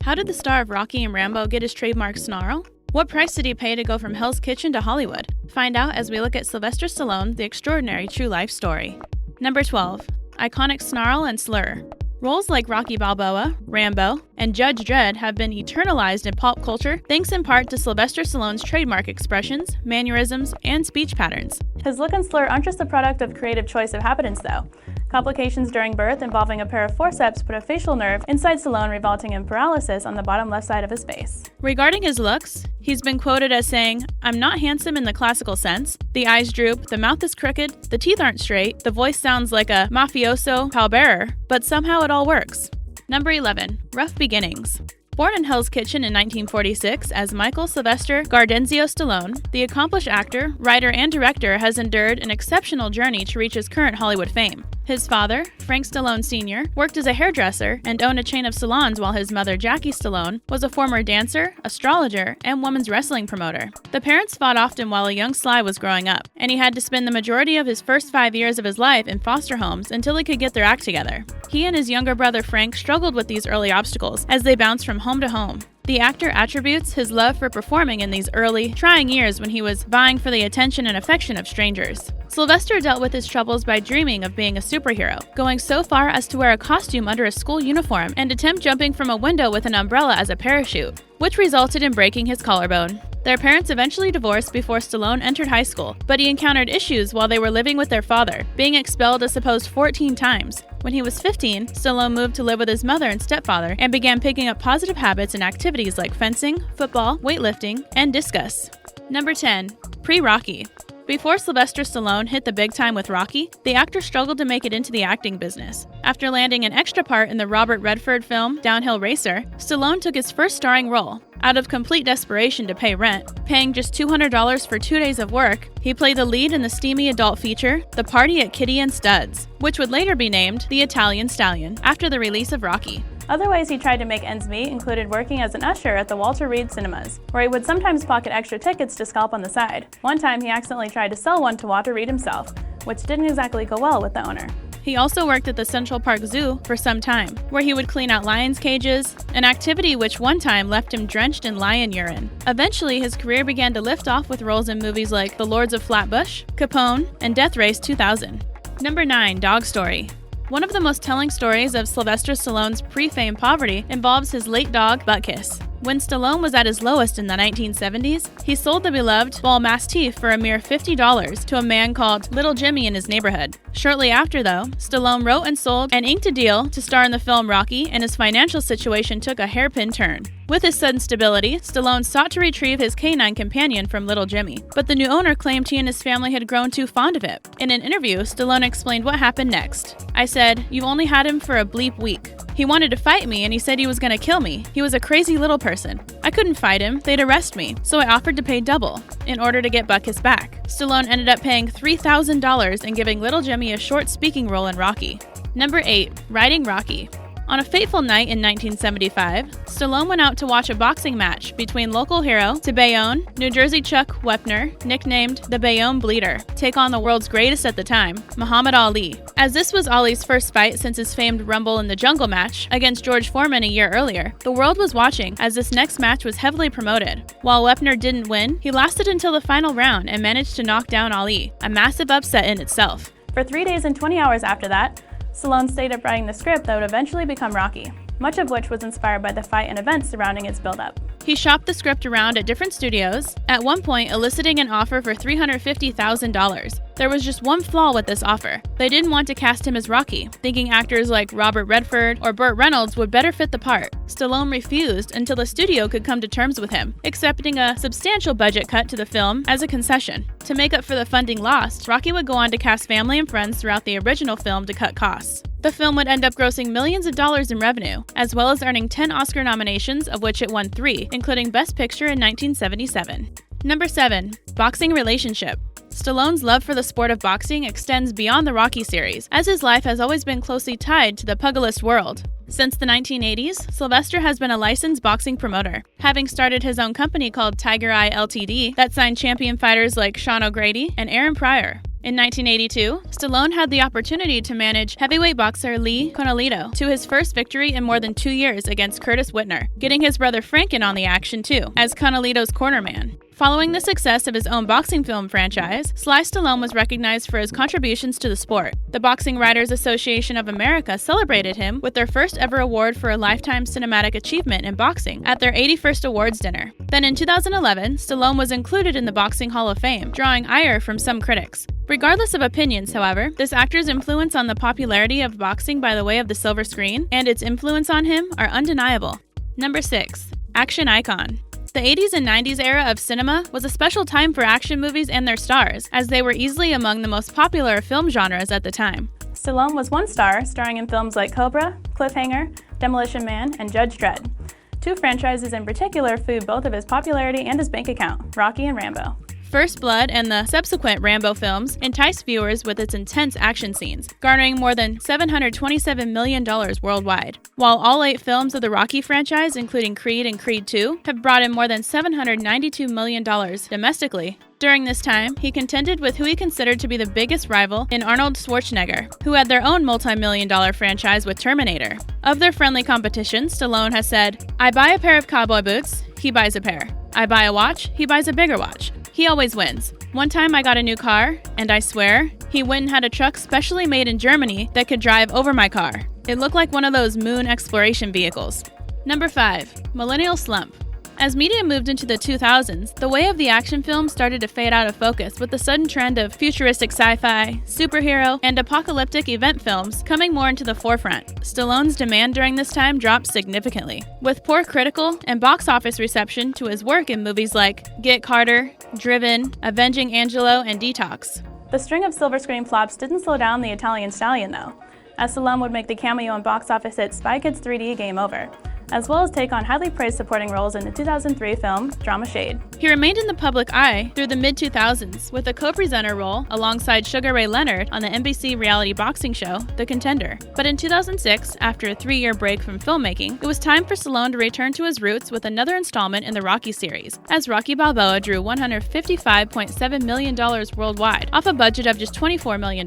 How did the star of Rocky and Rambo get his trademark Snarl? What price did he pay to go from Hell's Kitchen to Hollywood? Find out as we look at Sylvester Stallone, the extraordinary true life story. Number 12. Iconic Snarl and Slur. Roles like Rocky Balboa, Rambo, and Judge Dredd have been eternalized in pop culture thanks in part to Sylvester Stallone's trademark expressions, mannerisms, and speech patterns. His look and slur aren't just the product of creative choice of happenstance, though. Complications during birth involving a pair of forceps put a facial nerve inside Stallone, resulting in paralysis on the bottom left side of his face. Regarding his looks, he's been quoted as saying, "I'm not handsome in the classical sense. The eyes droop, the mouth is crooked, the teeth aren't straight, the voice sounds like a Mafioso pallbearer, but somehow it all works." Number 11. Rough beginnings. Born in Hell's Kitchen in 1946 as Michael Sylvester Gardenzio Stallone, the accomplished actor, writer, and director has endured an exceptional journey to reach his current Hollywood fame. His father, Frank Stallone Sr., worked as a hairdresser and owned a chain of salons, while his mother, Jackie Stallone, was a former dancer, astrologer, and women's wrestling promoter. The parents fought often while a young Sly was growing up, and he had to spend the majority of his first 5 years of his life in foster homes until he could get their act together. He and his younger brother Frank struggled with these early obstacles as they bounced from home to home. The actor attributes his love for performing in these early, trying years when he was vying for the attention and affection of strangers. Sylvester dealt with his troubles by dreaming of being a superhero, going so far as to wear a costume under a school uniform and attempt jumping from a window with an umbrella as a parachute, which resulted in breaking his collarbone. Their parents eventually divorced before Stallone entered high school, but he encountered issues while they were living with their father, being expelled a supposed 14 times. When he was 15, Stallone moved to live with his mother and stepfather and began picking up positive habits and activities like fencing, football, weightlifting, and discus. Number 10. Pre-Rocky. Before Sylvester Stallone hit the big time with Rocky, the actor struggled to make it into the acting business. After landing an extra part in the Robert Redford film Downhill Racer, Stallone took his first starring role. Out of complete desperation to pay rent, paying just $200 for 2 days of work, he played the lead in the steamy adult feature, The Party at Kitty and Studs, which would later be named The Italian Stallion after the release of Rocky. Other ways he tried to make ends meet included working as an usher at the Walter Reed Cinemas, where he would sometimes pocket extra tickets to scalp on the side. One time he accidentally tried to sell one to Walter Reed himself, which didn't exactly go well with the owner. He also worked at the Central Park Zoo for some time, where he would clean out lions' cages, an activity which one time left him drenched in lion urine. Eventually, his career began to lift off with roles in movies like The Lords of Flatbush, Capone, and Death Race 2000. Number 9. Dog Story. One of the most telling stories of Sylvester Stallone's pre-fame poverty involves his late dog, Butkus. When Stallone was at his lowest in the 1970s, he sold the beloved Ball Mastiff for a mere $50 to a man called Little Jimmy in his neighborhood. Shortly after, though, Stallone wrote and sold and inked a deal to star in the film Rocky, and his financial situation took a hairpin turn. With his sudden stability, Stallone sought to retrieve his canine companion from Little Jimmy, but the new owner claimed he and his family had grown too fond of it. In an interview, Stallone explained what happened next. "I said, 'You've only had him for a bleep week. He wanted to fight me and he said he was gonna kill me. He was a crazy little person. I couldn't fight him, they'd arrest me, so I offered to pay double in order to get Butkus back." Stallone ended up paying $3,000 and giving Little Jimmy a short speaking role in Rocky. Number 8. Riding Rocky. On a fateful night in 1975, Stallone went out to watch a boxing match between local hero to Bayonne, New Jersey Chuck Whitner, nicknamed the Bayonne Bleeder, take on the world's greatest at the time, Muhammad Ali. As this was Ali's first fight since his famed Rumble in the Jungle match against George Foreman a year earlier, the world was watching as this next match was heavily promoted. While Whitner didn't win, he lasted until the final round and managed to knock down Ali, a massive upset in itself. For 3 days and 20 hours after that, Stallone stayed up writing the script that would eventually become Rocky, much of which was inspired by the fight and events surrounding its build-up. He shopped the script around at different studios, at one point eliciting an offer for $350,000. There was just one flaw with this offer. They didn't want to cast him as Rocky, thinking actors like Robert Redford or Burt Reynolds would better fit the part. Stallone refused until the studio could come to terms with him, accepting a substantial budget cut to the film as a concession. To make up for the funding lost, Rocky would go on to cast family and friends throughout the original film to cut costs. The film would end up grossing millions of dollars in revenue, as well as earning 10 Oscar nominations, of which it won 3, including Best Picture in 1977. Number 7. Boxing relationship. Stallone's love for the sport of boxing extends beyond the Rocky series, as his life has always been closely tied to the pugilist world. Since the 1980s, Sylvester has been a licensed boxing promoter, having started his own company called Tiger Eye Ltd. that signed champion fighters like Sean O'Grady and Aaron Pryor. In 1982, Stallone had the opportunity to manage heavyweight boxer Lee Conolito to his first victory in more than 2 years against Curtis Whitner, getting his brother Frank in on the action too, as Conolito's cornerman. Following the success of his own boxing film franchise, Sly Stallone was recognized for his contributions to the sport. The Boxing Writers Association of America celebrated him with their first ever award for a lifetime cinematic achievement in boxing at their 81st awards dinner. Then in 2011, Stallone was included in the Boxing Hall of Fame, drawing ire from some critics. Regardless of opinions, however, this actor's influence on the popularity of boxing by the way of the silver screen and its influence on him are undeniable. Number 6. Action icon. The 80s and 90s era of cinema was a special time for action movies and their stars, as they were easily among the most popular film genres at the time. Stallone was one star, starring in films like Cobra, Cliffhanger, Demolition Man, and Judge Dredd. 2 franchises in particular fueled both of his popularity and his bank account, Rocky and Rambo. First Blood and the subsequent Rambo films enticed viewers with its intense action scenes, garnering more than $727 million worldwide, while all 8 films of the Rocky franchise, including Creed and Creed II, have brought in more than $792 million domestically. During this time, he contended with who he considered to be the biggest rival in Arnold Schwarzenegger, who had their own multi-million-dollar franchise with Terminator. Of their friendly competition, Stallone has said, "I buy a pair of cowboy boots, he buys a pair. I buy a watch, he buys a bigger watch. He always wins. One time I got a new car, and I swear, he went and had a truck specially made in Germany that could drive over my car. It looked like one of those moon exploration vehicles." Number 5. Millennial slump. As media moved into the 2000s, the way of the action film started to fade out of focus with the sudden trend of futuristic sci-fi, superhero, and apocalyptic event films coming more into the forefront. Stallone's demand during this time dropped significantly, with poor critical and box office reception to his work in movies like Get Carter, Driven, Avenging Angelo, and Detox. The string of silver screen flops didn't slow down the Italian stallion, though, as Stallone would make the cameo in box office hit Spy Kids 3D Game Over, as well as take on highly praised supporting roles in the 2003 film Drama Shade. He remained in the public eye through the mid-2000s with a co-presenter role alongside Sugar Ray Leonard on the NBC reality boxing show The Contender. But in 2006, after a 3-year break from filmmaking, it was time for Stallone to return to his roots with another installment in the Rocky series, as Rocky Balboa drew $155.7 million worldwide, off a budget of just $24 million.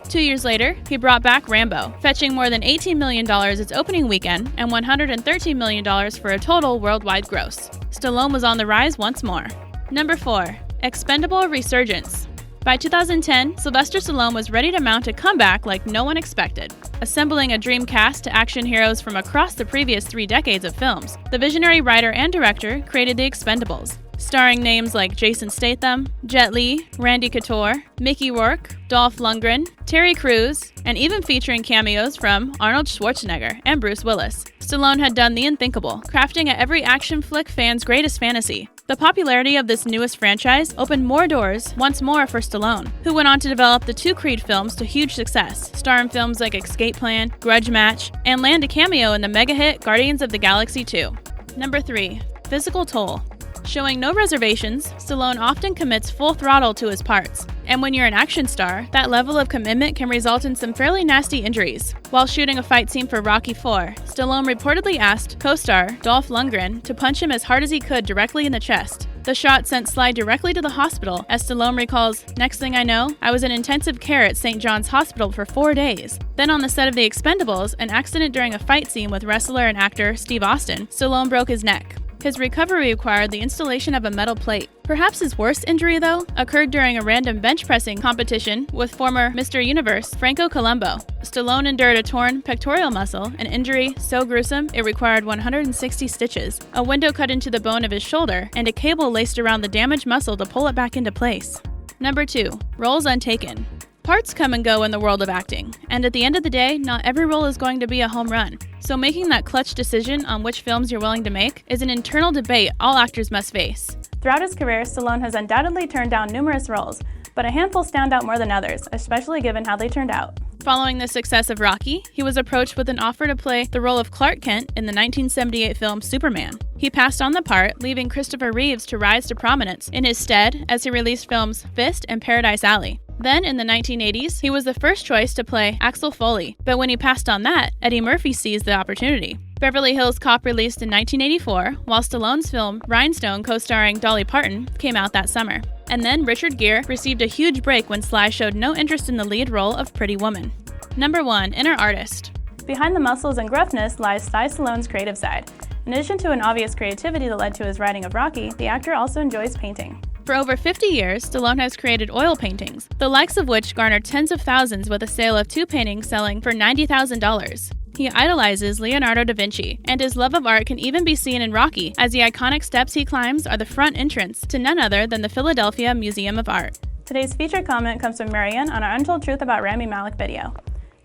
2 years later, he brought back Rambo, fetching more than $18 million its opening weekend and $113 million for a total worldwide gross. Stallone was on the rise once more. Number 4. Expendable Resurgence. By 2010, Sylvester Stallone was ready to mount a comeback like no one expected. Assembling a dream cast to action heroes from across the previous 3 decades of films, the visionary writer and director created The Expendables, starring names like Jason Statham, Jet Li, Randy Couture, Mickey Rourke, Dolph Lundgren, Terry Crews, and even featuring cameos from Arnold Schwarzenegger and Bruce Willis. Stallone had done the unthinkable, crafting at every action flick fan's greatest fantasy. The popularity of this newest franchise opened more doors once more for Stallone, who went on to develop the 2 Creed films to huge success, star in films like Escape Plan, Grudge Match, and land a cameo in the mega-hit Guardians of the Galaxy 2. Number 3. Physical toll. Showing no reservations, Stallone often commits full throttle to his parts. And when you're an action star, that level of commitment can result in some fairly nasty injuries. While shooting a fight scene for Rocky IV, Stallone reportedly asked co-star Dolph Lundgren to punch him as hard as he could directly in the chest. The shot sent Sly directly to the hospital, as Stallone recalls, "Next thing I know, I was in intensive care at St. John's Hospital for 4 days. Then on the set of The Expendables, an accident during a fight scene with wrestler and actor Steve Austin, Stallone broke his neck. His recovery required the installation of a metal plate. Perhaps his worst injury, though, occurred during a random bench pressing competition with former Mr. Universe Franco Columbo. Stallone endured a torn pectoral muscle, an injury so gruesome it required 160 stitches, a window cut into the bone of his shoulder, and a cable laced around the damaged muscle to pull it back into place. Number 2. Roles untaken. Parts come and go in the world of acting, and at the end of the day, not every role is going to be a home run. So making that clutch decision on which films you're willing to make is an internal debate all actors must face. Throughout his career, Stallone has undoubtedly turned down numerous roles, but a handful stand out more than others, especially given how they turned out. Following the success of Rocky, he was approached with an offer to play the role of Clark Kent in the 1978 film Superman. He passed on the part, leaving Christopher Reeves to rise to prominence in his stead as he released films Fist and Paradise Alley. Then, in the 1980s, he was the first choice to play Axel Foley, but when he passed on that, Eddie Murphy seized the opportunity. Beverly Hills Cop released in 1984, while Stallone's film Rhinestone, co-starring Dolly Parton, came out that summer. And then Richard Gere received a huge break when Sly showed no interest in the lead role of Pretty Woman. Number 1. Inner Artist. Behind the muscles and gruffness lies Sly Stallone's creative side. In addition to an obvious creativity that led to his writing of Rocky, the actor also enjoys painting. For over 50 years, Stallone has created oil paintings, the likes of which garnered tens of thousands with a sale of 2 paintings selling for $90,000. He idolizes Leonardo da Vinci, and his love of art can even be seen in Rocky, as the iconic steps he climbs are the front entrance to none other than the Philadelphia Museum of Art. Today's featured comment comes from Marianne on our Untold Truth About Rami Malek video.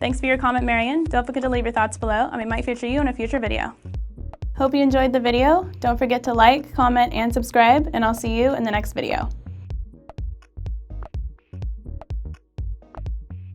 Thanks for your comment, Marianne. Don't forget to leave your thoughts below, and we might feature you in a future video. Hope you enjoyed the video. Don't forget to like, comment, and subscribe, and I'll see you in the next video.